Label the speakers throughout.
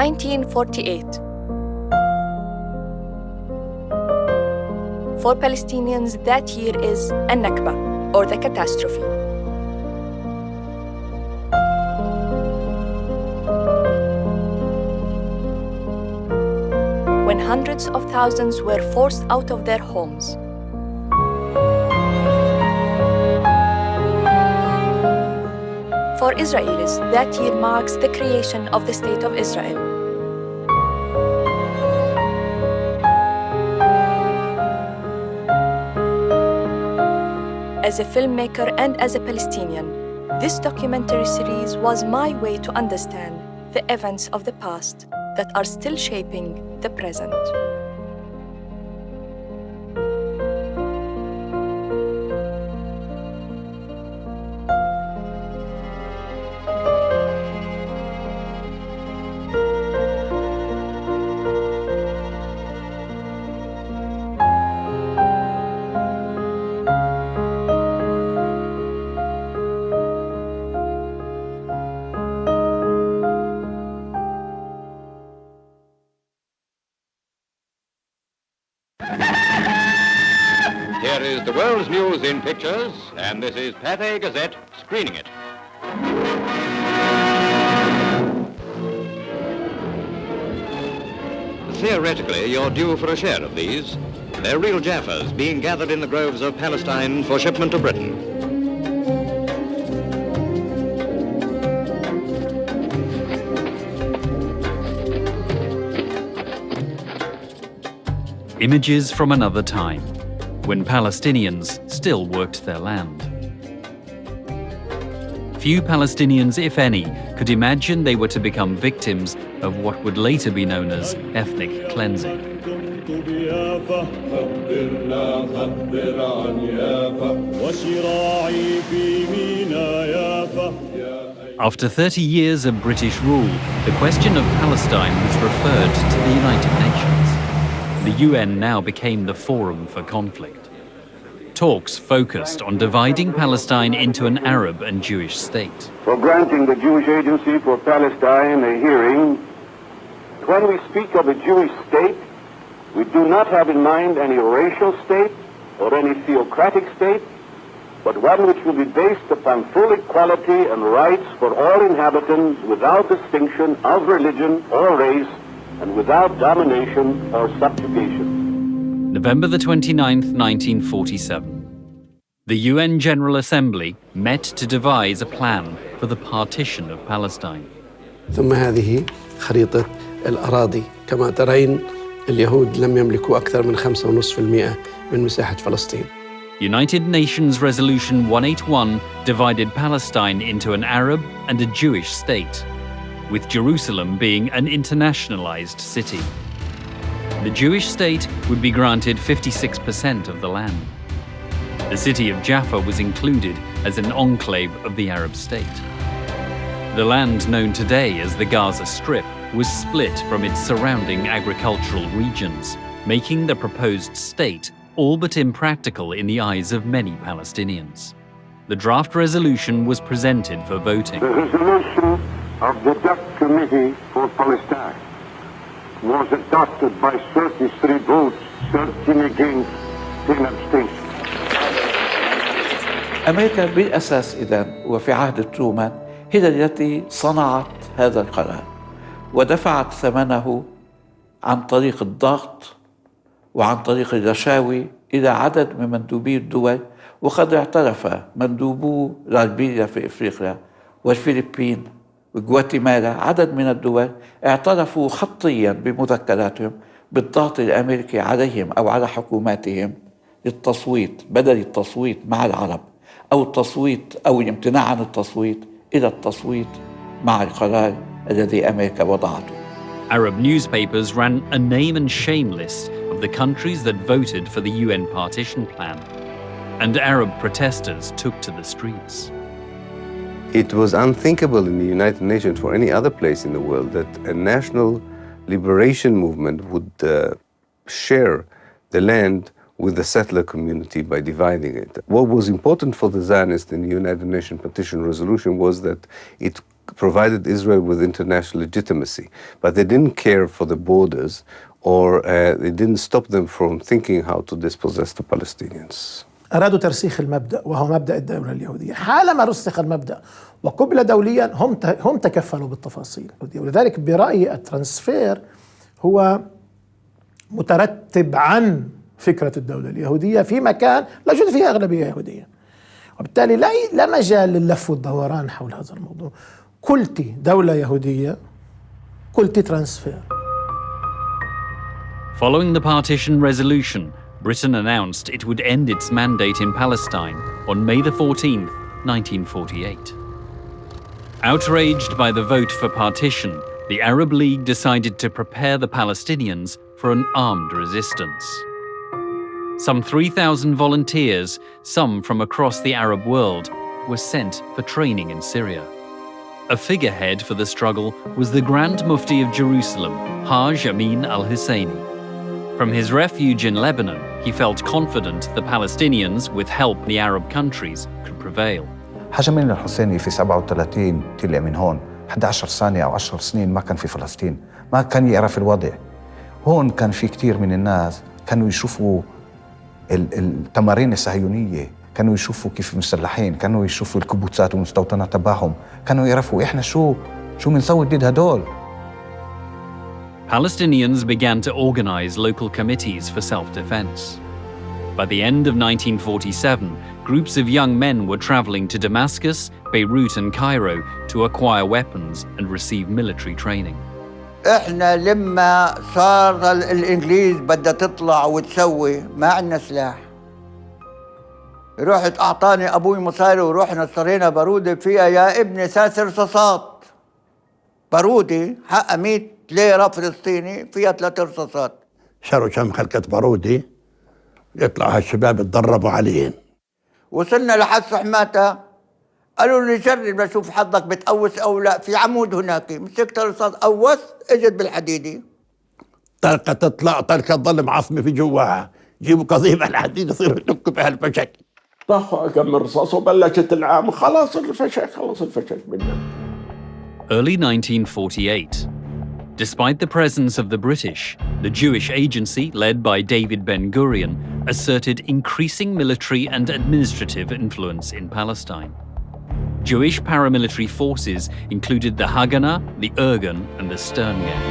Speaker 1: 1948. For Palestinians, that year is Al Nakba, or the catastrophe. When hundreds of thousands were forced out of their homes. For Israelis, that year marks the creation of the State of Israel. As a filmmaker and as a Palestinian, this documentary series was my way to understand the events of the past that are still shaping the present.
Speaker 2: Here is the world's news in pictures, and this is Pathé Gazette screening it. Theoretically, you're due for a share of these. They're real Jaffas being gathered in the groves of Palestine for shipment to Britain.
Speaker 3: Images from another time, when Palestinians still worked their land. Few Palestinians, if any, could imagine they were to become victims of what would later be known as ethnic cleansing. After 30 years of British rule, the question of Palestine was referred to the United Nations. The UN now became the forum for conflict. Talks focused on dividing Palestine into an Arab and Jewish state.
Speaker 4: For granting the Jewish Agency for Palestine a hearing, when we speak of a Jewish state, we do not have in mind any racial state or any theocratic state, but one which will be based upon full equality and rights for all inhabitants without distinction of religion or race, and without domination or subjugation.
Speaker 3: November the 29th, 1947. The UN General Assembly met to devise a plan for the partition of Palestine.
Speaker 5: ثم هذه خريطة الأراضي. كما ترين اليهود لم يملكوا أكثر من 5.5% من مساحة فلسطين.
Speaker 3: United Nations Resolution 181 divided Palestine into an Arab and a Jewish state, with Jerusalem being an internationalized city. The Jewish state would be granted 56% of the land. The city of Jaffa was included as an enclave of the Arab state. The land known today as the Gaza Strip was split from its surrounding agricultural regions, making the proposed state all but impractical in the eyes of many Palestinians. The draft resolution was presented for voting.
Speaker 4: The resolution of the Dutch Committee for Palestine was adopted by 33 votes, 13 against, 10 abstentions.
Speaker 6: أمريكا بالأساس إذن وفي عهد ترومان هي التي صنعت هذا القرار ودفعت ثمنه عن طريق الضغط وعن طريق الرشاوي إلى عدد من مندوبي الدول، وقد اعترف مندوبو ليبيريا في إفريقيا والفلبين وغواتيمالا، عدد من الدول اعترفوا خطيا بمذكراتهم بالضغط الأمريكي عليهم أو على حكوماتهم للتصويت، بدل التصويت مع العرب أو التصويت أو الامتناع عن التصويت إلى التصويت مع القرار الذي أمريكا وضعته.
Speaker 3: Arab newspapers ran a name and shame list of the countries that voted for the UN partition plan, and Arab protesters took to the streets.
Speaker 7: It was unthinkable in the United Nations for any other place in the world that a national liberation movement would share the land with the settler community by dividing it. What was important for the Zionists in the United Nations Partition Resolution was that it provided Israel with international legitimacy, but they didn't care for the borders, or they didn't stop them from thinking how to dispossess the Palestinians.
Speaker 8: أرادوا ترسيخ المبدأ وهو مبدأ الدولة اليهودية. حالما رسخ المبدأ وقبل دوليا هم تكفلوا بالتفاصيل، ولذلك برأيي الترانسفير هو مترتب عن فكرة الدولة اليهودية في مكان لا يوجد فيها أغلبية يهودية، وبالتالي لا مجال لللف والدوران حول هذا الموضوع. قلت دولة يهودية، قلت ترانسفير.
Speaker 3: Following the partition resolution, Britain announced it would end its mandate in Palestine on May the 14th, 1948. Outraged by the vote for partition, the Arab League decided to prepare the Palestinians for an armed resistance. Some 3,000 volunteers, some from across the Arab world, were sent for training in Syria. A figurehead for the struggle was the Grand Mufti of Jerusalem, Haj Amin al-Husseini. From his refuge in Lebanon, he felt confident the Palestinians, with help from the Arab countries, could prevail.
Speaker 9: حاج أمين الحسيني في 37 طلع من هون 11 سنة أو 10 سنين ما كان في فلسطين، ما كان يعرف الوضع. هون كان في كتير من الناس كانوا يشوفوا التمارين الصهيونية، كانوا يشوفوا كيف مسلحين، كانوا يشوفوا الكبوتسات والمستوطنات تبعهم، كانوا يعرفوا إحنا شو بنسوي ضد هدول.
Speaker 3: Palestinians began to organize local committees for self-defense. By the end of 1947, groups of young men were traveling to Damascus, Beirut and Cairo to acquire weapons and receive military training.
Speaker 10: احنا لما صار الانجليز بدها تطلع وتسوي ما عندنا سلاح. رحت اعطاني ابوي مصاري ورحنا اشترينا بارودة فيها يا ابني 3 رصاصات. بارودة حقها 100 ليرة فلسطيني فيها 3 رصاصات.
Speaker 11: شروا كم خلقة بارودة يطلع هالشباب يتدربوا عليهن.
Speaker 10: وصلنا لحد صحماتها قالوا لي جرب لشوف حظك بتقوس او لا، في عمود هناك مسكت الرصاص قوس اجت بالحديدة.
Speaker 11: طلقة تطلع طلقة تضل معصمة في جواها، جيبوا قضيب الحديد يصيروا يدقوا بهالفشك. طخوا كم رصاص وبلشت العام خلاص الفشك خلص الفشك منا.
Speaker 3: Early 1948. Despite the presence of the British, the Jewish agency, led by David Ben-Gurion, asserted increasing military and administrative influence in Palestine. Jewish paramilitary forces included the Haganah, the Irgun, and the Stern Gang.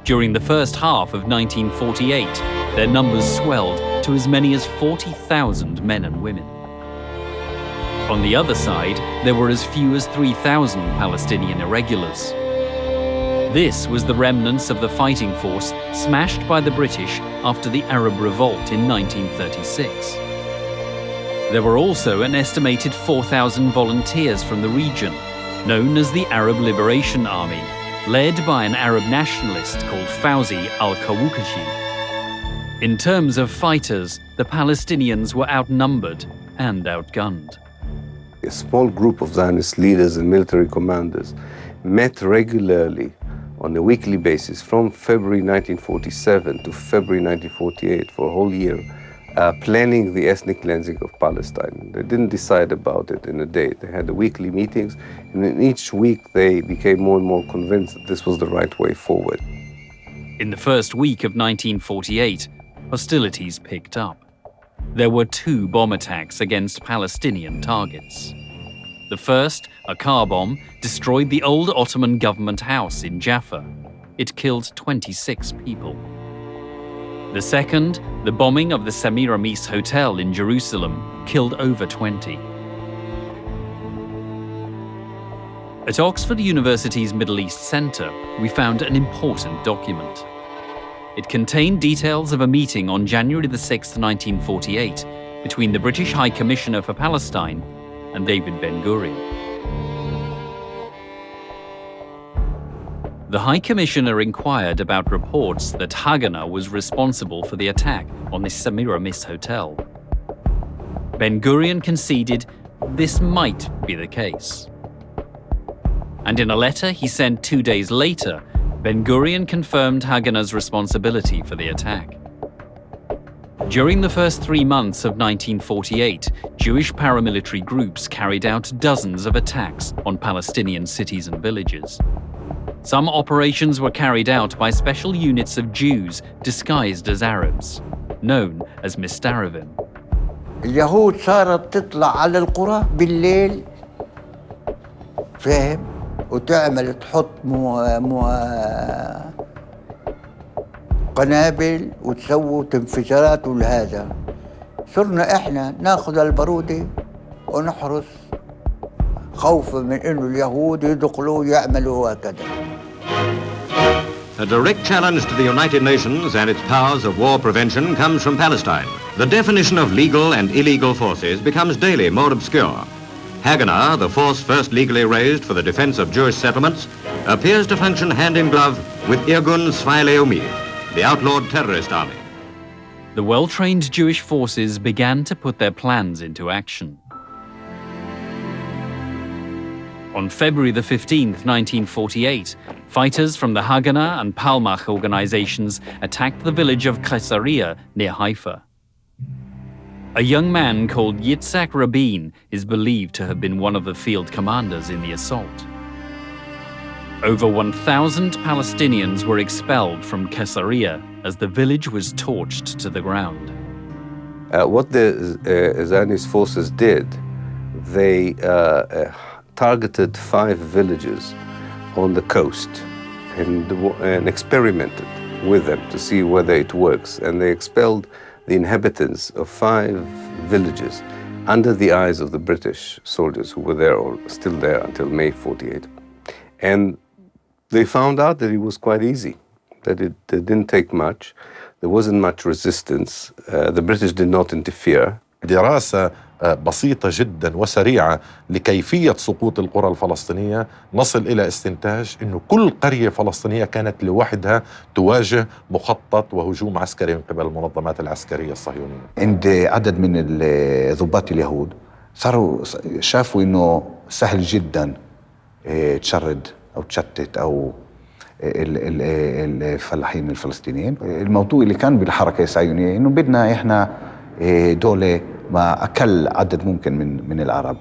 Speaker 3: During the first half of 1948, their numbers swelled to as many as 40,000 men and women. On the other side, there were as few as 3,000 Palestinian irregulars. This was the remnants of the fighting force smashed by the British after the Arab Revolt in 1936. There were also an estimated 4,000 volunteers from the region, known as the Arab Liberation Army, led by an Arab nationalist called Fawzi al-Kawukashi. In terms of fighters, the Palestinians were outnumbered and outgunned.
Speaker 7: A small group of Zionist leaders and military commanders met regularly on a weekly basis from February 1947 to February 1948 for a whole year, planning the ethnic cleansing of Palestine. They didn't decide about it in a day. They had the weekly meetings, and in each week they became more and more convinced that this was the right way forward.
Speaker 3: In the first week of 1948, hostilities picked up. There were 2 bomb attacks against Palestinian targets. The first, a car bomb, destroyed the old Ottoman government house in Jaffa. It killed 26 people. The second, the bombing of the Semiramis Hotel in Jerusalem, killed over 20. At Oxford University's Middle East Centre, we found an important document. It contained details of a meeting on January 6, 1948, between the British High Commissioner for Palestine and David Ben-Gurion. The High Commissioner inquired about reports that Haganah was responsible for the attack on the Semiramis Hotel. Ben-Gurion conceded this might be the case. And in a letter he sent 2 days later, Ben-Gurion confirmed Haganah's responsibility for the attack. During the first 3 months of 1948, Jewish paramilitary groups carried out dozens of attacks on Palestinian cities and villages. Some operations were carried out by special units of Jews disguised as Arabs, known as Mistaravim.
Speaker 10: اليهود صارت تطلع على القرى بالليل، فاهم؟ وتعمل تحط قنابل وتسوي انفجارات ولهذا. صرنا احنا ناخذ البارودة ونحرس خوفا من انه اليهود يدخلوا يعملوا هكذا.
Speaker 2: A direct challenge to the United Nations and its powers of war prevention comes from Palestine. The definition of legal and illegal forces becomes daily more obscure. Haganah, the force first legally raised for the defense of Jewish settlements, appears to function hand in glove with Irgun Tzvi Leumi, the outlawed terrorist army.
Speaker 3: The well-trained Jewish forces began to put their plans into action. On February the 15th, 1948, fighters from the Haganah and Palmach organizations attacked the village of Caesarea near Haifa. A young man called Yitzhak Rabin is believed to have been one of the field commanders in the assault. Over 1,000 Palestinians were expelled from Caesarea as the village was torched to the ground.
Speaker 7: What the Zionist forces did, they targeted 5 villages on the coast and experimented with them to see whether it works. And they expelled the inhabitants of 5 villages under the eyes of the British soldiers who were there or still there until May 48. And they found out that it was quite easy, that it didn't take much. There wasn't much resistance. The British did not interfere.
Speaker 12: دراسة بسيطة جدا وسريعة لكيفية سقوط القرى الفلسطينية، نصل إلى استنتاج أنه كل قرية فلسطينية كانت لوحدها تواجه مخطط وهجوم عسكري من قبل المنظمات العسكرية الصهيونية.
Speaker 9: عند عدد من ضباط اليهود صاروا شافوا أنه سهل جدا تشرد أو تشتت أو الفلاحين الفلسطينيين. الموضوع اللي كان بالحركة الصهيونية أنه بدنا إحنا دولة مع أقل عدد ممكن من العرب.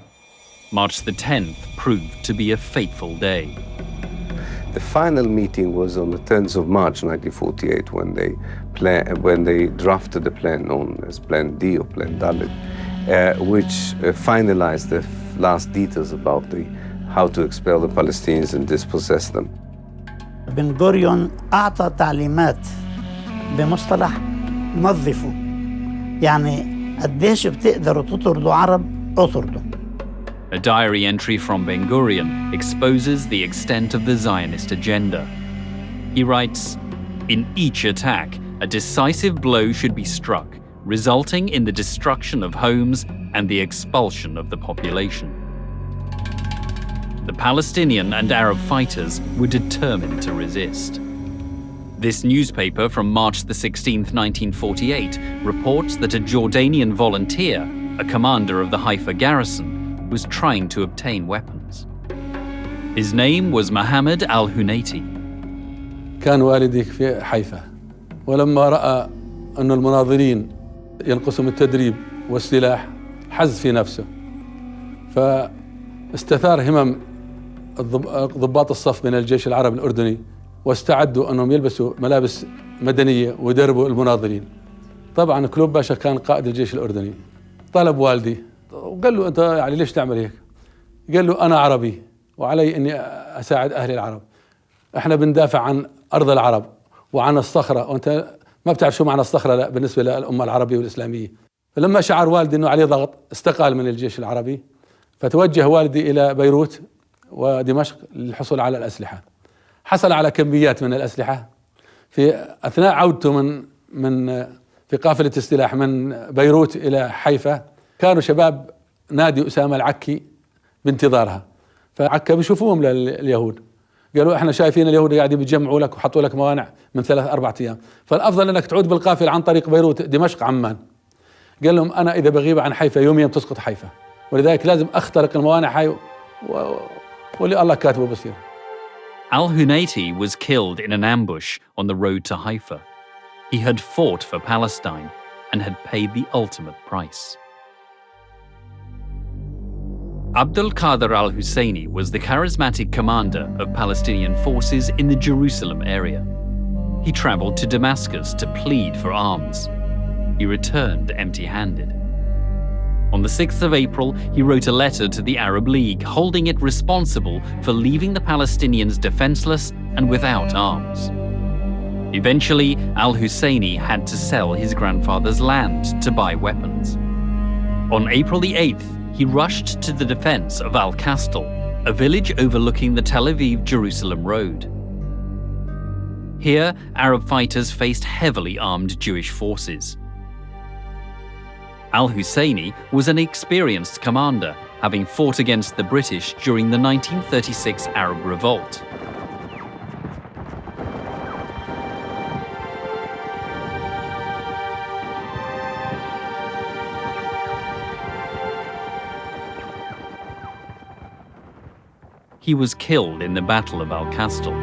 Speaker 3: March the 10th proved to be a fateful day.
Speaker 7: The final meeting was on the 10th of March 1948 when they drafted a plan known as Plan D or Plan Dalet, which finalized the last details about how to expel the Palestinians and dispossess them.
Speaker 13: بن غوريون أعطى تعليمات بمصطلح نظفوا، يعني قديش بتقدروا تطردوا عرب اطردوا.
Speaker 3: A diary entry from Ben Gurion exposes the extent of the Zionist agenda. He writes, "In each attack, a decisive blow should be struck, resulting in the destruction of homes and the expulsion of the population." The Palestinian and Arab fighters were determined to resist. This newspaper from March the 16th, 1948, reports that a Jordanian volunteer, a commander of the Haifa garrison, was trying to obtain weapons. His name was Mohammed al-Hunayti.
Speaker 14: كان والدي في حيفا، ولما رأى أن المناضلين ينقصهم التدريب والسلاح حز في نفسه، فاستثار همم ضباط الصف من الجيش العربي الأردني واستعدوا أنهم يلبسوا ملابس مدنية ويدربوا المناضلين. طبعا كلوب باشا كان قائد الجيش الأردني، طلب والدي وقال له أنت يعني ليش تعمل هيك؟ قال له أنا عربي وعلي أني أساعد أهل العرب، إحنا بندافع عن أرض العرب وعن الصخرة، وأنت ما بتعرف شو معنى الصخرة لا بالنسبة للأمة العربية والإسلامية. فلما شعر والدي أنه عليه ضغط استقال من الجيش العربي، فتوجه والدي إلى بيروت ودمشق للحصول على الأسلحة. حصل على كميات من الأسلحة. في أثناء عودته في قافلة السلاح من بيروت إلى حيفا، كانوا شباب نادي أسامة العكي بانتظارها، فعكا بيشوفوهم لليهود، قالوا احنا شايفين اليهود قاعدين بيجمعوا لك وحطوا لك موانع من 3-4 أيام، فالأفضل أنك تعود بالقافلة عن طريق بيروت دمشق عمان. قال لهم أنا إذا بغيب عن حيفا يوميا تسقط حيفا، ولذلك لازم أخترق الموانع هاي واللي الله كاتبه بصير.
Speaker 3: Al-Hunayti was killed in an ambush on the road to Haifa. He had fought for Palestine and had paid the ultimate price. Abdul Qadir al-Husseini was the charismatic commander of Palestinian forces in the Jerusalem area. He traveled to Damascus to plead for arms. He returned empty-handed. On the 6th of April, he wrote a letter to the Arab League holding it responsible for leaving the Palestinians defenseless and without arms. Eventually, al-Husseini had to sell his grandfather's land to buy weapons. On April the 8th, he rushed to the defense of Al-Kastal, a village overlooking the Tel Aviv-Jerusalem road. Here, Arab fighters faced heavily armed Jewish forces. Al-Husseini was an experienced commander, having fought against the British during the 1936 Arab Revolt. He was killed in the Battle of Al-Kastal.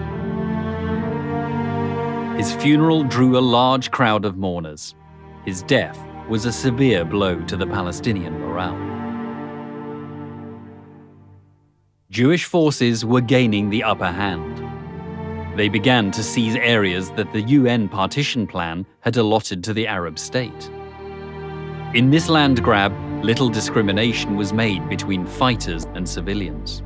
Speaker 3: His funeral drew a large crowd of mourners. His death was a severe blow to the Palestinian morale. Jewish forces were gaining the upper hand. They began to seize areas that the UN partition plan had allotted to the Arab state. In this land grab, little discrimination was made between fighters and civilians.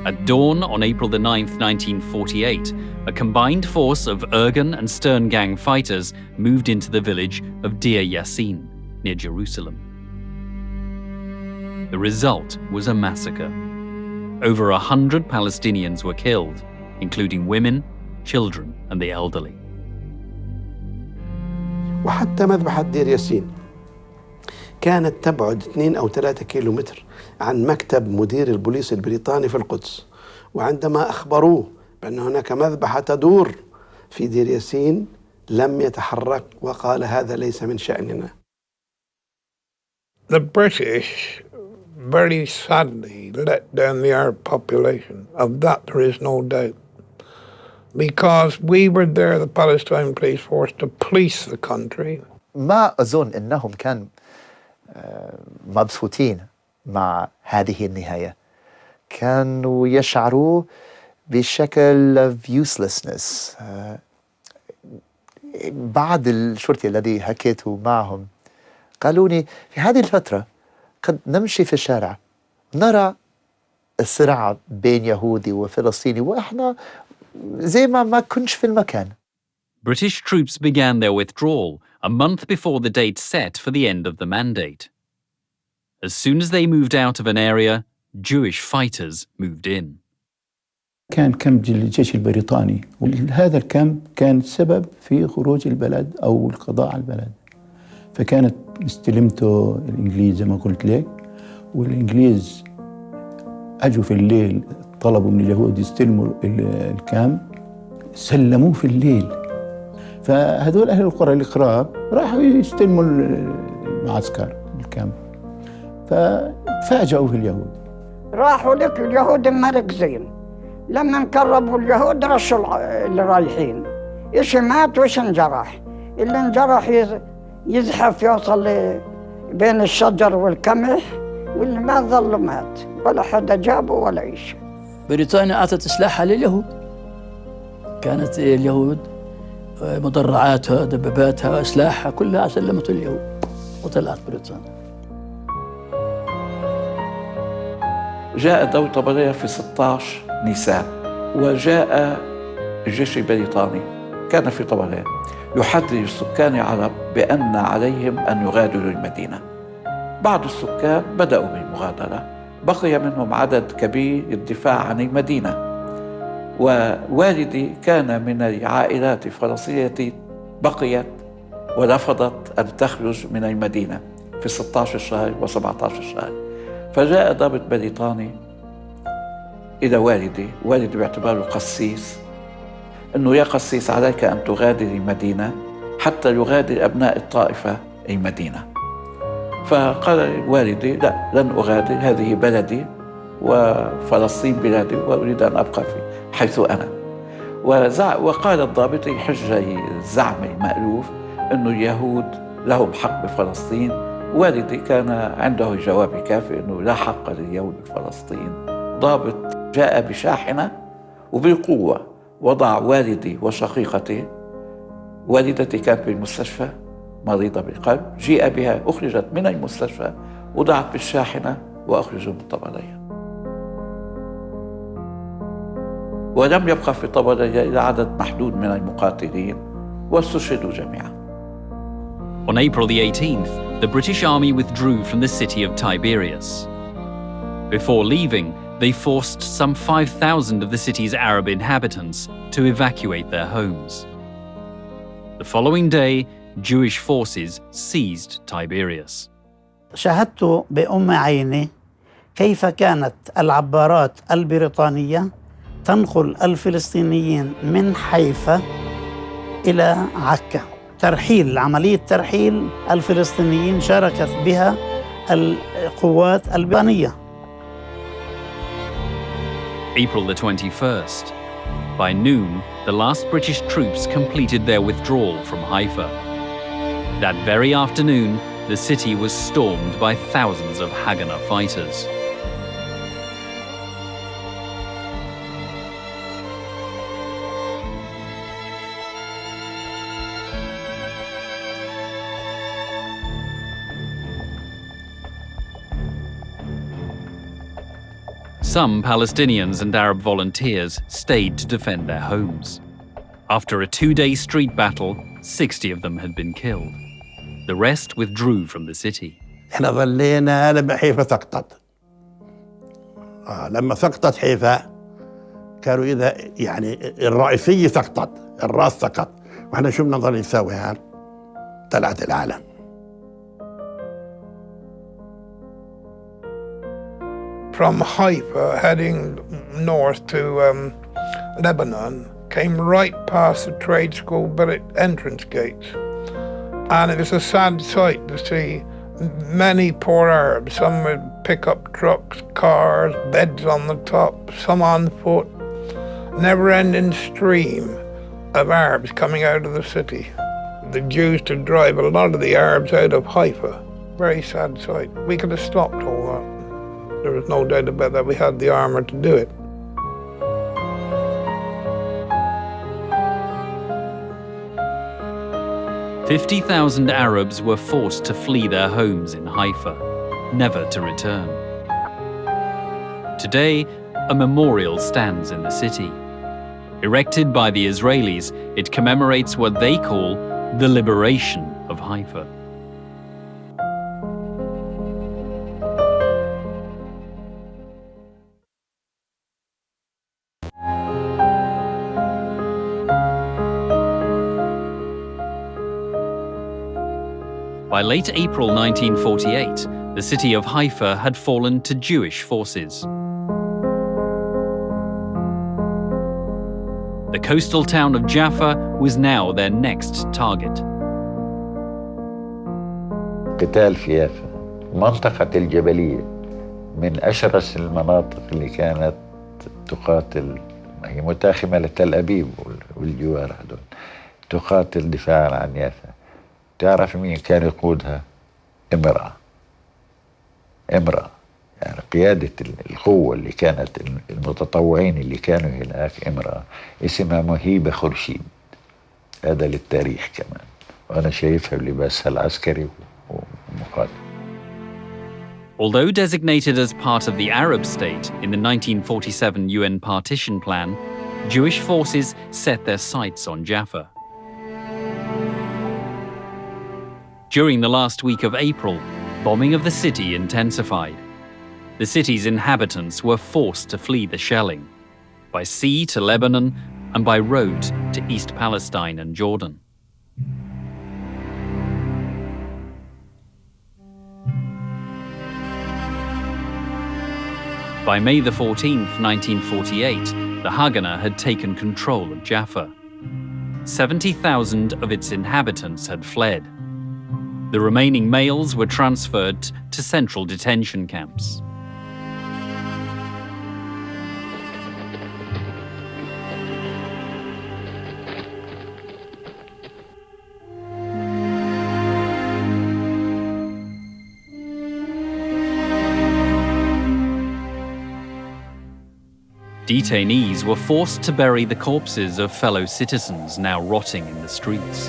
Speaker 3: At dawn on April the 9th, 1948, a combined force of Irgun and Stern Gang fighters moved into the village of Deir Yassin, near Jerusalem. The result was a massacre. Over 100 Palestinians were killed, including women, children, and the elderly.
Speaker 5: وحتى مذبحة دير ياسين كانت تبعد 2 أو 3 كيلومتر عن مكتب مدير البوليس البريطاني في القدس، وعندما أخبروه بأن هناك مذبحة تدور في دير ياسين لم يتحرك وقال هذا ليس من شأننا.
Speaker 15: The British very sadly let down the Arab population. Of that there is no doubt. Because we were there, the Palestinian police force, to police the country.
Speaker 16: ما أظن أنهم كانوا مبسوطين مع هذه النهاية. كانوا يشعروا بشكل of uselessness. بعض الشرطي الذي حكيت معهم قالوا لي في هذه الفترة قد نمشي في الشارع نرى الصراع بين يهودي وفلسطيني وإحنا زي ما كنش في المكان.
Speaker 3: British troops began their withdrawal a month before the date set for the end of the mandate. As soon as they moved out of an area, Jewish fighters moved in.
Speaker 17: كان كامب الجيش البريطاني، وهذا الكامب كان سبب في خروج البلد أو القضاء على البلد. فكانت استلمته الإنجليز زي ما قلت لك، والإنجليز أجوا في الليل طلبوا من اليهود يستلموا الكامب، سلموه في الليل. فهذول أهل القرى القراب راحوا يستلموا المعسكر الكامب، ففاجأوا في اليهود.
Speaker 18: راحوا لك اليهود مركزين، لما انقربوا اليهود رشوا اللي رايحين، إيش مات وإيش انجرح. اللي انجرح يزحف يوصل بين الشجر والقمح، واللي ما ظل مات ولا حدا جابه ولا إيش.
Speaker 19: بريطانيا أعطت سلاحها لليهود. كانت اليهود مدرعاتها دباباتها أسلحة كلها سلمته اليهود وطلعت بريطانيا.
Speaker 6: جاء دولة طبرية في 16 نيسان، وجاء الجيش البريطاني كان في طبرية يحذر السكان العرب بأن عليهم أن يغادروا المدينة. بعض السكان بدأوا بالمغادرة، بقي منهم عدد كبير للدفاع عن المدينة. ووالدي كان من العائلات الفلسطينية التي بقيت ورفضت أن تخرج من المدينة في 16 شهر و17 شهر. فجاء ضابط بريطاني إلى والدي باعتباره قسيس، أنه يا قسيس عليك أن تغادر المدينة حتى يغادر أبناء الطائفة المدينة. فقال والدي لا، لن أغادر، هذه بلدي وفلسطين بلادي وأريد أن أبقى حيث أنا. وقال الضابط حجة الزعم المألوف أن اليهود لهم حق بفلسطين. والدي كان عنده جواب كافي أنه لا حق لليهود بفلسطين. ضابط جاء بشاحنة وبقوة وضع والدي وشقيقتي. والدتي كانت بالمستشفى مريضة بالقلب، جيء بها أخرجت من المستشفى وضعت بالشاحنة وأخرجوا من طبرية. ولم يبقى في طبرية إلا عدد محدود من المقاتلين واستشهدوا جميعا.
Speaker 3: On April the 18th, the British army withdrew from the city of Tiberias. Before leaving, they forced some 5,000 of the city's Arab inhabitants to evacuate their homes. The following day, Jewish forces seized Tiberias.
Speaker 13: شاهدت بأم عيني كيف كانت العبارات البريطانية تنقل الفلسطينيين من حيفا إلى عكا. عملية ترحيل الفلسطينيين شاركت بها القوات البريطانية.
Speaker 3: April the 21st. By noon, the last British troops completed their withdrawal from Haifa. That very afternoon, the city was stormed by thousands of Haganah fighters. Some Palestinians and Arab volunteers stayed to defend their homes. After a 2-day street battle, 60 of them had been killed. The rest withdrew from the city.
Speaker 11: احنا ظلينا لما حيفا سقطت. لما سقطت حيفا كانوا إذا يعني الرئيسية سقطت، الراس سقط، واحنا شو بدنا نضل نسوي هان؟ طلعت العالم.
Speaker 15: From Haifa, heading north to Lebanon, came right past the trade school entrance gates. And it was a sad sight to see many poor Arabs, some with pickup trucks, cars, beds on the top, some on foot, never-ending stream of Arabs coming out of the city. The Jews to drive a lot of the Arabs out of Haifa. Very sad sight. We could have stopped all that. There was no doubt about that. We had the armor to do it.
Speaker 3: "50,000 Arabs were forced to flee their homes in Haifa, never to return. Today, a memorial stands in the city. Erected by the Israelis, it commemorates what they call the liberation of Haifa. By late April 1948, the city of Haifa had fallen to Jewish forces. The coastal town of Jaffa was now their next target.
Speaker 20: قتال في يافا، منطقة الجبلية من أشرس المناطق اللي كانت تقاتل، هي متاخمة لتل أبيب والجوار هدول، تقاتل دفاعا عن يافا. تعرف مين كان يقودها؟ امرأة. يعني قيادة القوة اللي كانت المتطوعين اللي كانوا هناك امرأة اسمها مهيبة خورشيد. هذا للتاريخ كمان، وأنا شايفها بلباسها العسكري ومقاتل.
Speaker 3: Although designated as part of the Arab state in the 1947 UN partition plan, Jewish forces set their sights on Jaffa. During the last week of April, bombing of the city intensified. The city's inhabitants were forced to flee the shelling, by sea to Lebanon and by road to East Palestine and Jordan. By May the 14th, 1948, the Haganah had taken control of Jaffa. 70,000 of its inhabitants had fled. The remaining males were transferred to central detention camps. Detainees were forced to bury the corpses of fellow citizens now rotting in the streets.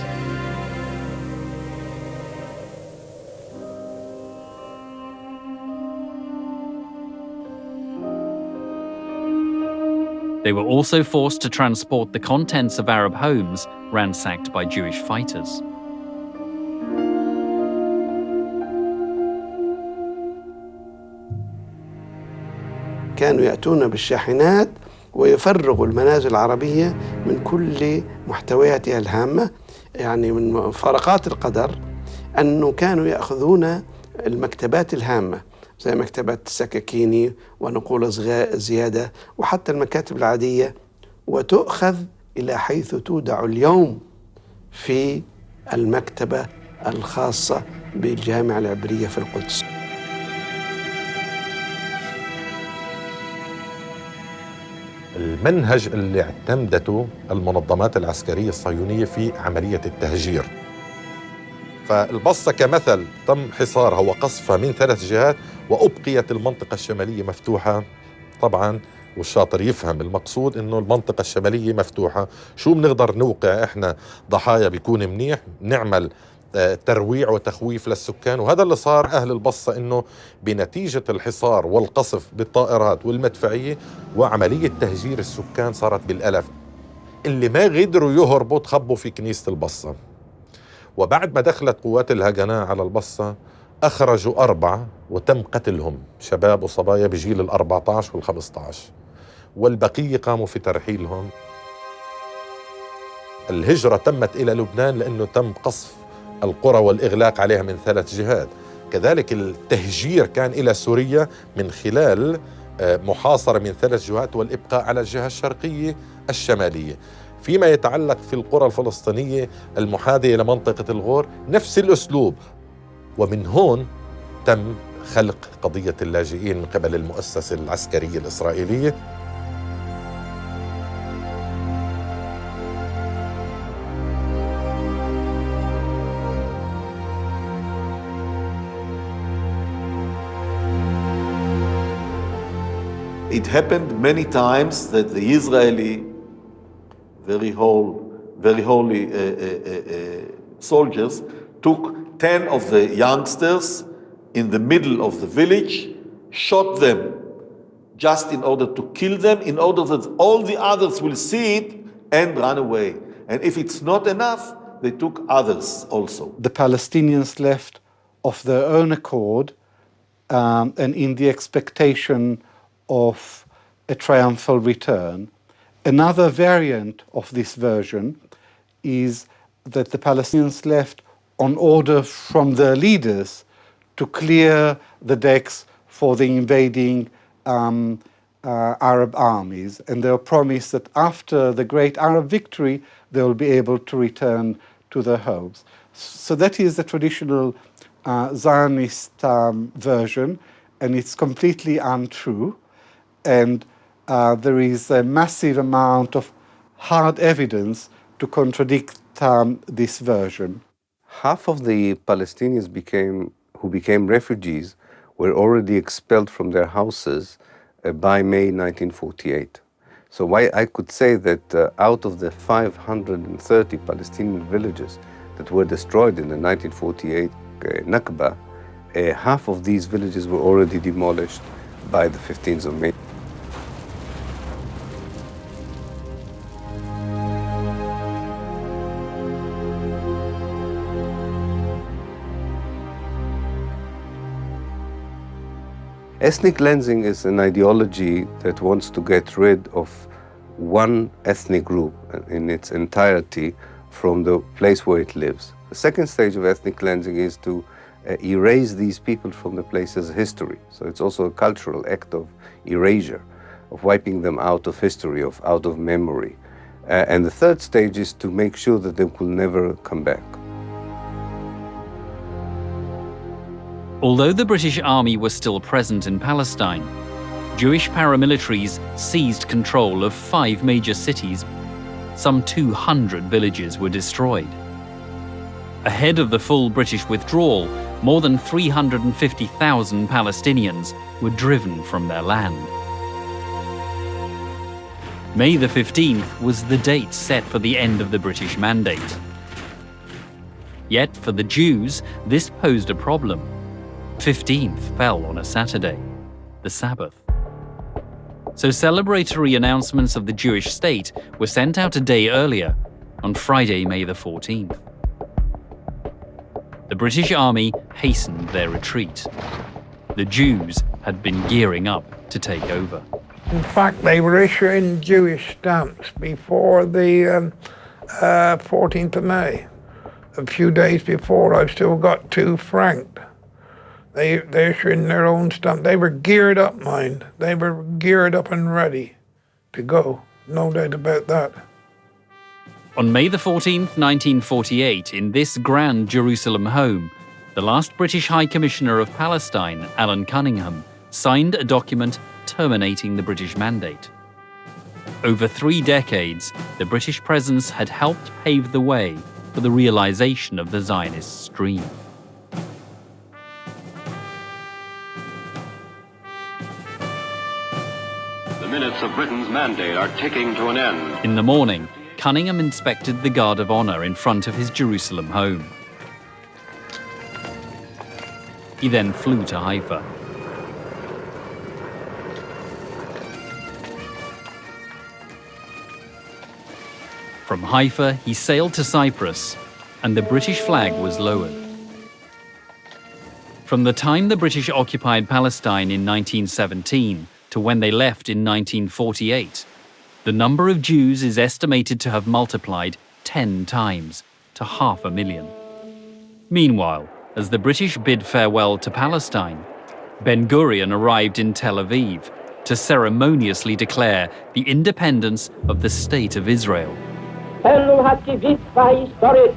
Speaker 3: They were also forced to transport the contents of Arab homes ransacked by Jewish fighters.
Speaker 5: كانوا يأتون بالشاحنات ويفرغوا المنازل العربية من كل محتوياتها الهامة. يعني من مفارقات القدر أنه كانوا يأخذون المكتبات الهامة زي مكتبة السكاكيني ونقول زيادة وحتى المكاتب العادية، وتؤخذ إلى حيث تودع اليوم في المكتبة الخاصة بالجامعة العبرية في القدس.
Speaker 12: المنهج اللي اعتمدته المنظمات العسكرية الصهيونية في عملية التهجير. فالبصة كمثل تم حصارها وقصفها من 3 جهات وأبقيت المنطقة الشمالية مفتوحة. طبعا والشاطر يفهم المقصود إنه المنطقة الشمالية مفتوحة، شو بنقدر نوقع إحنا ضحايا بيكون منيح، نعمل ترويع وتخويف للسكان. وهذا اللي صار أهل البصة، إنه بنتيجة الحصار والقصف بالطائرات والمدفعية وعملية تهجير السكان صارت بالألف. اللي ما قدروا يهربوا تخبوا في كنيسة البصة، وبعد ما دخلت قوات الهجناء على البصة أخرجوا 4 وتم قتلهم، شباب وصبايا بجيل 14 وال15، والبقية قاموا في ترحيلهم. الهجرة تمت إلى لبنان لأنه تم قصف القرى والإغلاق عليها من 3 جهات. كذلك التهجير كان إلى سوريا من خلال محاصرة من 3 جهات والإبقاء على الجهة الشرقية الشمالية. فيما يتعلق في القرى الفلسطينية المحاذية لمنطقة الغور نفس الأسلوب. ومن هون تم خلق قضية اللاجئين من قبل المؤسسة العسكرية الإسرائيلية.
Speaker 21: It happened many times that the Israeli very holy soldiers took 10 of the youngsters in the middle of the village, shot them just in order to kill them, in order that all the others will see it and run away. And if it's not enough, they took others also.
Speaker 9: The Palestinians left of their own accord and in the expectation of a triumphal return. Another variant of this version is that the Palestinians left on order from their leaders to clear the decks for the invading Arab armies, and they were promised that after the great Arab victory they will be able to return to their homes. So that is the traditional Zionist version, and it's completely untrue. And there is a massive amount of hard evidence to contradict this version.
Speaker 7: Half of the Palestinians who became refugees were already expelled from their houses by May 1948. So I could say that out of the 530 Palestinian villages that were destroyed in the 1948 Nakba, half of these villages were already demolished by the 15th of May. Ethnic cleansing is an ideology that wants to get rid of one ethnic group in its entirety from the place where it lives. The second stage of ethnic cleansing is to erase these people from the place's history. So it's also a cultural act of erasure, of wiping them out of history, out of memory. And the third stage is to make sure that they will never come back.
Speaker 3: Although the British Army was still present in Palestine, Jewish paramilitaries seized control of 5 major cities. Some 200 villages were destroyed. Ahead of the full British withdrawal, more than 350,000 Palestinians were driven from their land. May the 15th was the date set for the end of the British Mandate. Yet for the Jews, this posed a problem. 15th fell on a Saturday, the Sabbath. So celebratory announcements of the Jewish state were sent out a day earlier, on Friday, May the 14th. The British Army hastened their retreat. The Jews had been gearing up to take over.
Speaker 15: In fact, they were issuing Jewish stamps before the 14th of May. A few days before, I've still got 2 franc. They're issuing their own stamp. They were geared up, mind. They were geared up and ready to go. No doubt about that.
Speaker 3: On May the 14th, 1948, in this grand Jerusalem home, the last British High Commissioner of Palestine, Alan Cunningham, signed a document terminating the British Mandate. Over 3 decades, the British presence had helped pave the way for the realization of the Zionist dream.
Speaker 1: The minutes of Britain's mandate are ticking to an end.
Speaker 3: In the morning, Cunningham inspected the Guard of Honor in front of his Jerusalem home. He then flew to Haifa. From Haifa, he sailed to Cyprus, and the British flag was lowered. From the time the British occupied Palestine in 1917 to when they left in 1948, the number of Jews is estimated to have multiplied 10 times to 500,000. Meanwhile, as the British bid farewell to Palestine, Ben-Gurion arrived in Tel Aviv to ceremoniously declare the independence of the State of Israel.
Speaker 22: זכותנו הטבעית וההיסטורית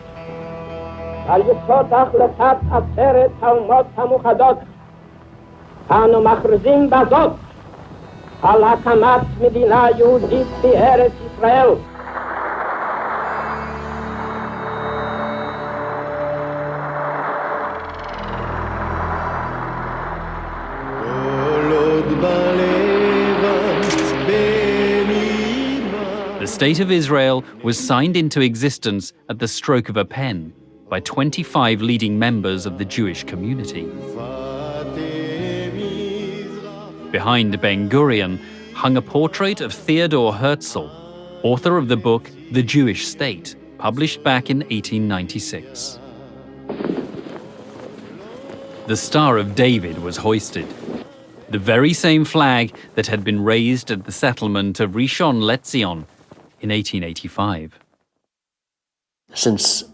Speaker 22: על יסוד החלטת עצרת האומות המאוחדות. אנו מכריזים בזאת על הקמת מדינה יהודית בארץ ישראל.
Speaker 3: The State of Israel was signed into existence at the stroke of a pen by 25 leading members of the Jewish community. Behind Ben-Gurion hung a portrait of Theodor Herzl, author of the book The Jewish State, published back in 1896. The Star of David was hoisted, the very same flag that had been raised at the settlement of Rishon LeZion in 1885.
Speaker 23: Since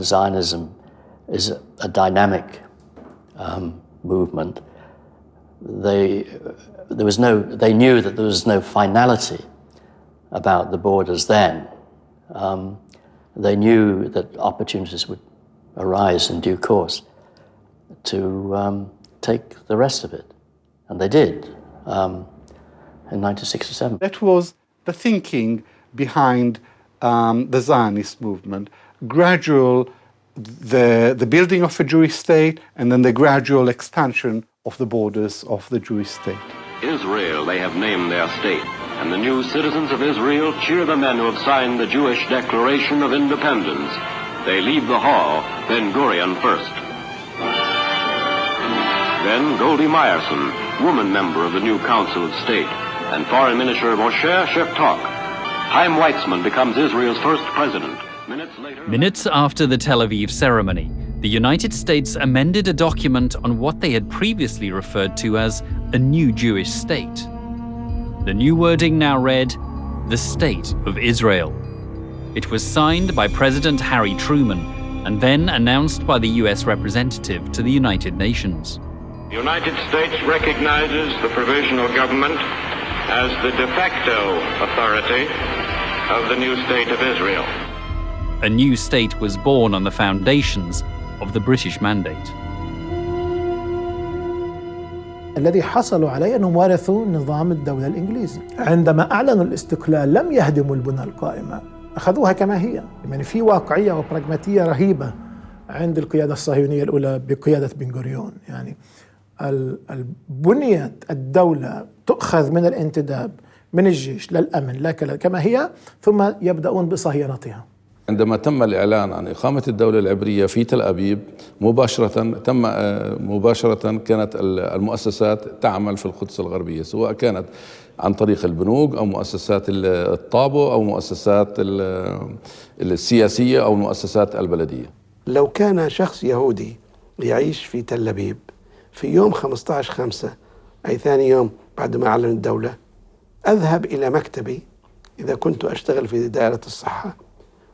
Speaker 23: Zionism is a dynamic movement, they knew that there was no finality about the borders then. They knew that opportunities would arise in due course to take the rest of it, and they did in 1967.
Speaker 24: That was the thinking behind the Zionist movement. The building of a Jewish state, and then the gradual expansion of the borders of the Jewish state.
Speaker 1: Israel, they have named their state, and the new citizens of Israel cheer the men who have signed the Jewish Declaration of Independence. They leave the hall, Ben-Gurion first. Then Goldie Meyerson, woman member of the new Council of State, and Foreign Minister Moshe Sheftok. Chaim Weizmann becomes Israel's first president.
Speaker 3: Minutes after the Tel Aviv ceremony, the United States amended a document on what they had previously referred to as a new Jewish state. The new wording now read, the State of Israel. It was signed by President Harry Truman and then announced by the US representative to the United Nations.
Speaker 25: The United States recognizes the provisional government as the de facto authority of the new State of Israel.
Speaker 3: A new state was born on the foundations of the British Mandate.
Speaker 8: الذي حصلوا عليه أنهم ورثوا نظام الدولة الإنجليزي. عندما أعلنوا الاستقلال لم يهدموا البنى القائمة، أخذوها كما هي. يعني في واقعية وبراغماتية رهيبة عند القيادة الصهيونية الأولى بقيادة بن-غوريون. يعني البنية الدولة تؤخذ من الانتداب من الجيش للأمن لا كما هي، ثم يبدأون بصهيونتها.
Speaker 2: عندما تم الإعلان عن إقامة الدولة العبرية في تل أبيب مباشرة كانت المؤسسات تعمل في القدس الغربية، سواء كانت عن طريق البنوك أو مؤسسات الطابو أو مؤسسات السياسية أو المؤسسات البلدية.
Speaker 5: لو كان شخص يهودي يعيش في تل أبيب في يوم 15/5 أي ثاني يوم بعد ما أعلن الدولة، أذهب إلى مكتبي إذا كنت أشتغل في دائرة الصحة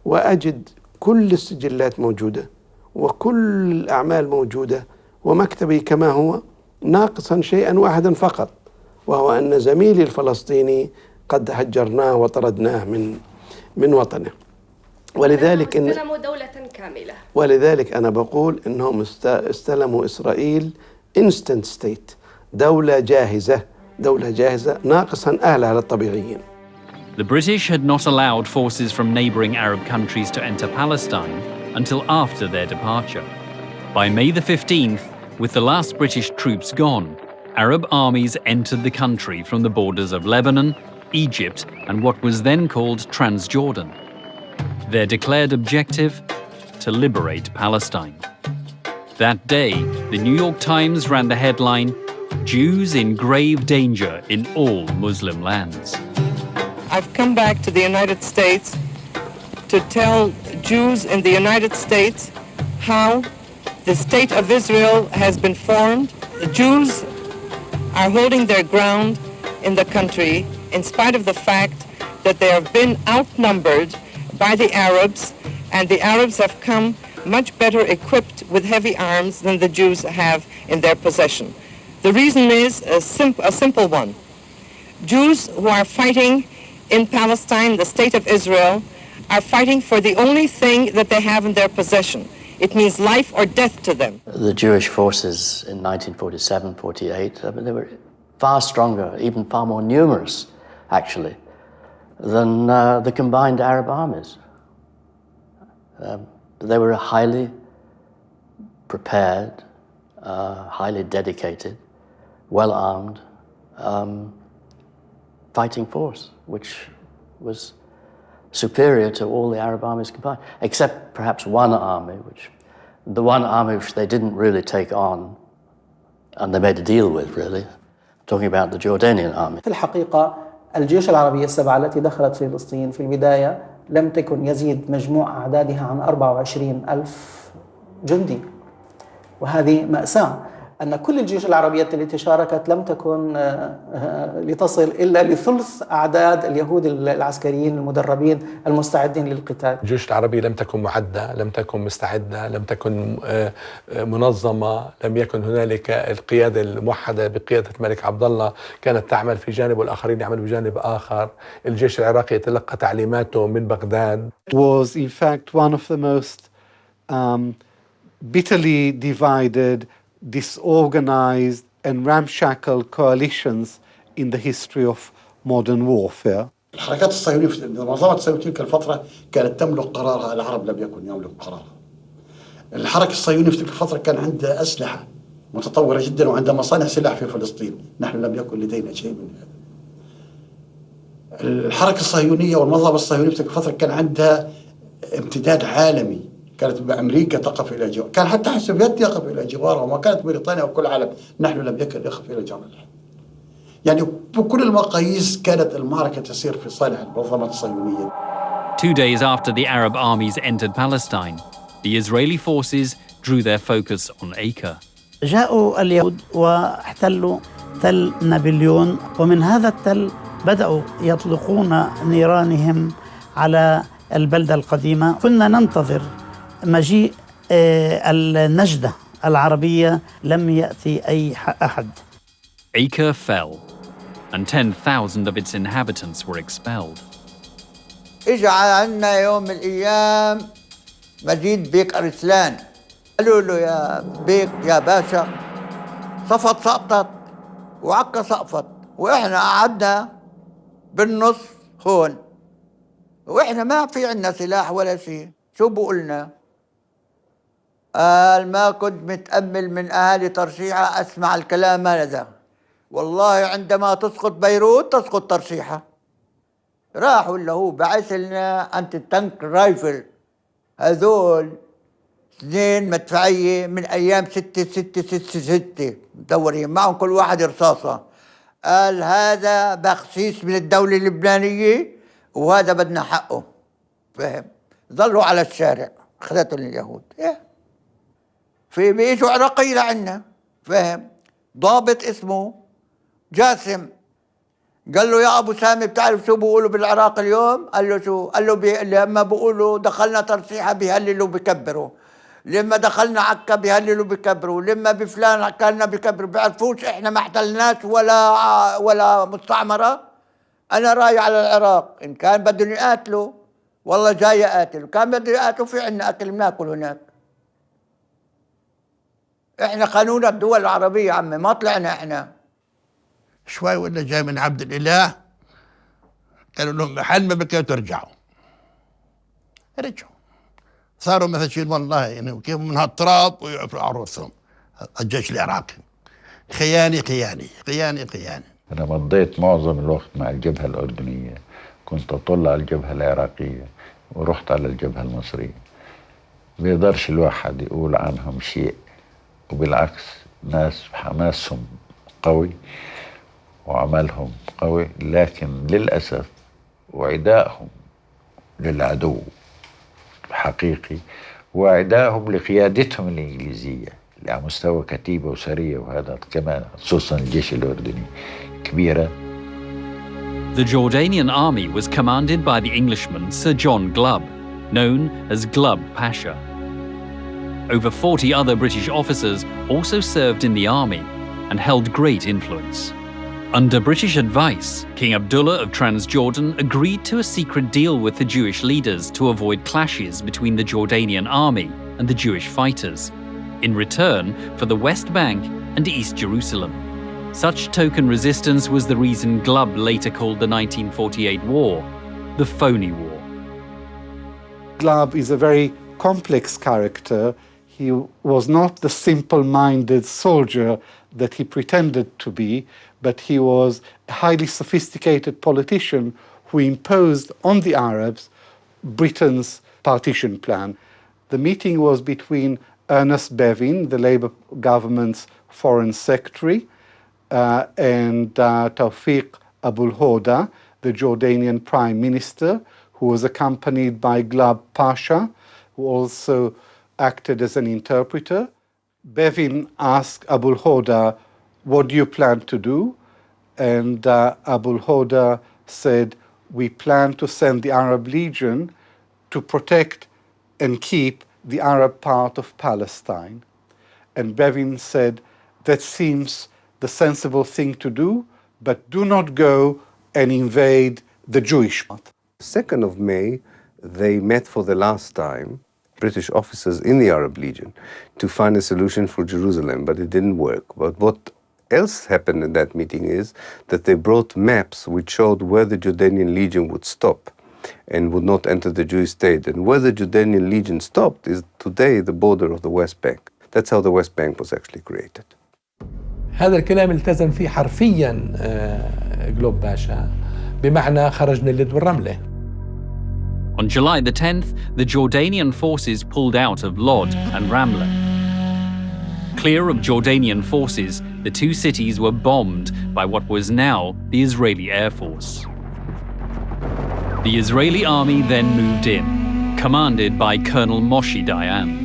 Speaker 5: وأجد كل السجلات موجودة وكل الأعمال موجودة، ومكتبي كما هو ناقصا شيئا واحدا فقط، وهو أن زميلي الفلسطيني قد هجرناه وطردناه من وطنه. ولذلك
Speaker 4: استلموا دولة كاملة.
Speaker 5: ولذلك أنا بقول إنهم استلموا إسرائيل instant state، دولة جاهزة ناقصا أهلها الطبيعيين.
Speaker 3: The British had not allowed forces from neighbouring Arab countries to enter Palestine until after their departure. By May the 15th, with the last British troops gone, Arab armies entered the country from the borders of Lebanon, Egypt, and what was then called Transjordan. Their declared objective: to liberate Palestine. That day, the New York Times ran the headline, "Jews in grave danger in all Muslim lands."
Speaker 10: I've come back to the United States to tell Jews in the United States how the state of Israel has been formed. The Jews are holding their ground in the country in spite of the fact that they have been outnumbered by the Arabs, and the Arabs have come much better equipped with heavy arms than the Jews have in their possession. The reason is a simple one. Jews who are fighting in Palestine, the state of Israel, are fighting for the only thing that they have in their possession. It means life or death to them.
Speaker 23: The Jewish forces in 1947-48, they were far stronger, even far more numerous, actually, than the combined Arab armies. They were a highly prepared, highly dedicated, well-armed fighting force, which was superior to all the Arab armies combined, except perhaps one army, which they didn't really take on, and they made a deal with, really. I'm talking about the Jordanian army.
Speaker 14: في الحقيقة الجيوش العربية السبعة التي دخلت فلسطين في البداية لم تكن يزيد مجموع أعدادها عن 24,000 جندي، وهذه مأساة أن كل الجيوش العربية التي شاركت لم تكن لتصل إلا لثلث أعداد اليهود العسكريين المدربين المستعدين للقتال.
Speaker 16: الجيوش العربية لم تكن معدة، لم تكن مستعدة، لم تكن منظمة، لم يكن هنالك القيادة الموحدة بقيادة الملك عبد الله، كانت تعمل في جانب والآخرين يعملوا بجانب آخر. الجيش العراقي يتلقى تعليماته من بغداد.
Speaker 24: It was in fact one of the most bitterly divided, disorganized and ramshackle coalitions in the history of modern warfare.
Speaker 26: الحركات الصهيونية في منظمة الصهيونية تلك الفترة كانت تملك قرارها، العرب لم يكن يملك قرارها. الحركة الصهيونية في تلك الفترة كان عندها أسلحة متطورة جدا وعندها مصانع سلاح في فلسطين، نحن لم يكن لدينا شيء من هذا. الحركة الصهيونية والمنظمة الصهيونية في تلك الفترة كان عندها امتداد عالمي، كانت بأمريكا تقف إلى جوار، كان حتى السوفيت يقف إلى جوارها، وما كانت بريطانيا وكل العالم، نحن لم يكن يقف إلى جوار العالم. يعني بكل المقاييس كانت المعركة تسير في صالح المنظمة الصهيونية.
Speaker 3: 2 days after the Arab armies entered Palestine, the Israeli forces drew their focus on Acre.
Speaker 13: جاءوا اليهود واحتلوا تل نابليون، ومن هذا التل بدأوا يطلقون نيرانهم على البلدة القديمة. كنا ننتظر مجيء النجدة العربية، لم يأتي أي أحد.
Speaker 3: Acre fell, and 10,000 of its inhabitants were expelled.
Speaker 27: إجا عنا يوم من الأيام مجيد بيك أرسلان، قالوا له يا بيك يا باشا صفت سقطت وعكا سقفت، وإحنا قعدنا بالنص هون، وإحنا ما في عنا سلاح ولا شيء. شو بقولنا؟ قال ما كنت متأمل من أهالي ترشيحة أسمع الكلام هذا. والله عندما تسقط بيروت تسقط ترشيحة. راحوا اللي هو بعث لنا أنت تانك رايفل، هذول 2 مدفعية من أيام 6 مدورين معهم كل واحد رصاصة. قال هذا بخسيس من الدولة اللبنانية وهذا بدنا حقه. فهم؟ ظلوا على الشارع، أخذتهم اليهود. في بيجوا عراقي لعنا، فهم؟ ضابط اسمه جاسم قال له يا ابو سامي بتعرف شو بيقولوا بالعراق اليوم؟ قال له شو؟ قال له لما بيقولوا دخلنا ترسيحه بيهللوا بكبروا، لما دخلنا عكا بيهللوا بكبروا، لما بفلان كنا بكبروا. بيعرفوش احنا ما احتلناش ولا مستعمره. انا راي على العراق، ان كان بدهم يقاتلوا والله جاي اقاتل، كان بده يقاتلوا في عندنا اكل بناكل هناك. احنا قانون الدول العربيه عمي، ما طلعنا احنا.
Speaker 26: شوي ولا جاي من عبد الاله قالوا لهم محل ما بكيتوا ترجعوا. رجعوا صاروا مثل والله يعني كيف من هالتراب ويعفروا على رؤوسهم الجيش العراقي. خيانه.
Speaker 4: أنا مضيت معظم الوقت مع الجبهة الأردنية، كنت أطل على الجبهة العراقية ورحت على الجبهة المصرية. بيقدرش الواحد يقول عنهم شيء، وبالعكس ناس حماسهم قوي وعملهم قوي، لكن للأسف وعدائهم للعدو حقيقي، وعدائهم لقيادتهم الإنجليزية على مستوى كتيبة وسرية، وهذا كمان خصوصا الجيش الأردني كبيرة.
Speaker 3: The Jordanian army was commanded by the Englishman Sir John Glubb, known as Glubb Pasha. Over 40 other British officers also served in the army and held great influence. Under British advice, King Abdullah of Transjordan agreed to a secret deal with the Jewish leaders to avoid clashes between the Jordanian army and the Jewish fighters, in return for the West Bank and East Jerusalem. Such token resistance was the reason Glubb later called the 1948 war the Phony War.
Speaker 24: Glubb is a very complex character. He was not the simple-minded soldier that he pretended to be, but he was a highly sophisticated politician who imposed on the Arabs Britain's partition plan. The meeting was between Ernest Bevin, the Labour government's foreign secretary, and Tawfiq Abul Hoda, the Jordanian prime minister, who was accompanied by Glubb Pasha, who also acted as an interpreter. Bevin asked Abul Hoda, what do you plan to do? And Abul Hoda said, we plan to send the Arab Legion to protect and keep the Arab part of Palestine. And Bevin said, that seems the sensible thing to do, but do not go and invade the Jewish part.
Speaker 7: 2nd of May, they met for the last time, British officers in the Arab Legion, to find a solution for Jerusalem, but it didn't work. But what else happened in that meeting is that they brought maps which showed where the Jordanian Legion would stop and would not enter the Jewish state. And where the Jordanian Legion stopped is today the border of the West Bank. That's how the West Bank was actually created.
Speaker 16: هذا الكلام التزم فيه حرفيا جلوب باشا، بمعنى خرجنا اللد والرملة.
Speaker 3: On July the 10th, the Jordanian forces pulled out of Lod and Ramla. Clear of Jordanian forces, the two cities were bombed by what was now the Israeli Air Force. The Israeli army then moved in, commanded by Colonel Moshe Dayan.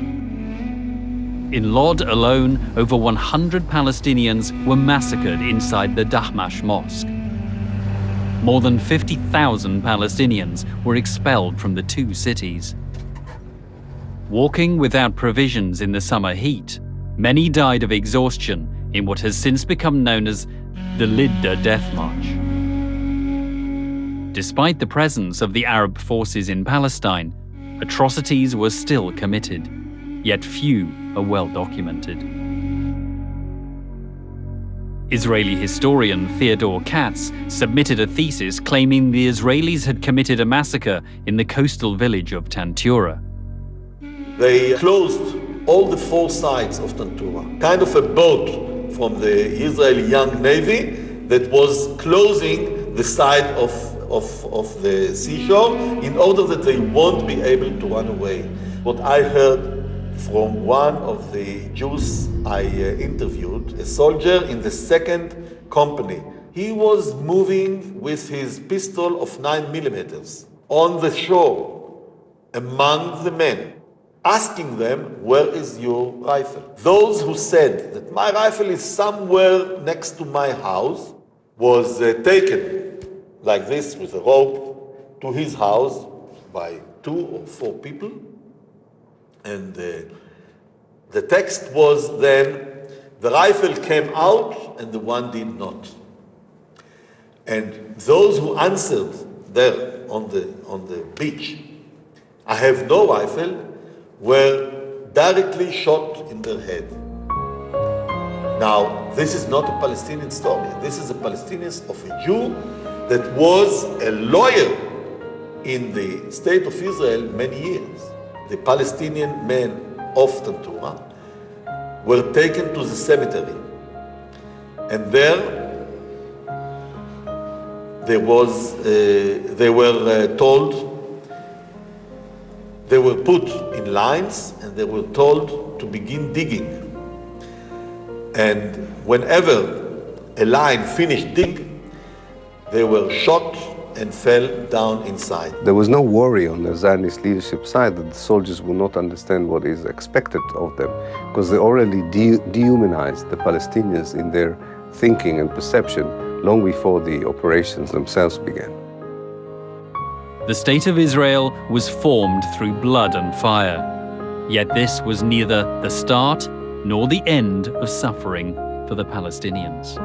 Speaker 3: In Lod alone, over 100 Palestinians were massacred inside the Dahmash Mosque. More than 50,000 Palestinians were expelled from the two cities. Walking without provisions in the summer heat, many died of exhaustion in what has since become known as the Lidda Death March. Despite the presence of the Arab forces in Palestine, atrocities were still committed, yet few are well documented. Israeli historian Theodore Katz submitted a thesis claiming the Israelis had committed a massacre in the coastal village of Tantura.
Speaker 21: They closed all the 4 sides of Tantura, kind of a boat from the Israeli young navy that was closing the side of of the seashore in order that they won't be able to run away. What I heard from one of the Jews I interviewed, a soldier in the 2nd company, he was moving with his pistol of 9mm on the shore among the men, asking them, where is your rifle? Those who said that my rifle is somewhere next to my house was taken like this with a rope to his house by 2 or 4 people. And the text was then, the rifle came out and the one did not. And those who answered there on the beach, I have no rifle, were directly shot in their head. Now, this is not a Palestinian story. This is a Palestinian of a Jew that was a lawyer in the state of Israel many years. The Palestinian men of Tantura were taken to the cemetery. And there they were told, they were put in lines and they were told to begin digging. And whenever a line finished digging, they were shot and fell down inside.
Speaker 7: There was no worry on the Zionist leadership side that the soldiers will not understand what is expected of them, because they already dehumanized the Palestinians in their thinking and perception long before the operations themselves began.
Speaker 3: The State of Israel was formed through blood and fire. Yet this was neither the start nor the end of suffering for the Palestinians.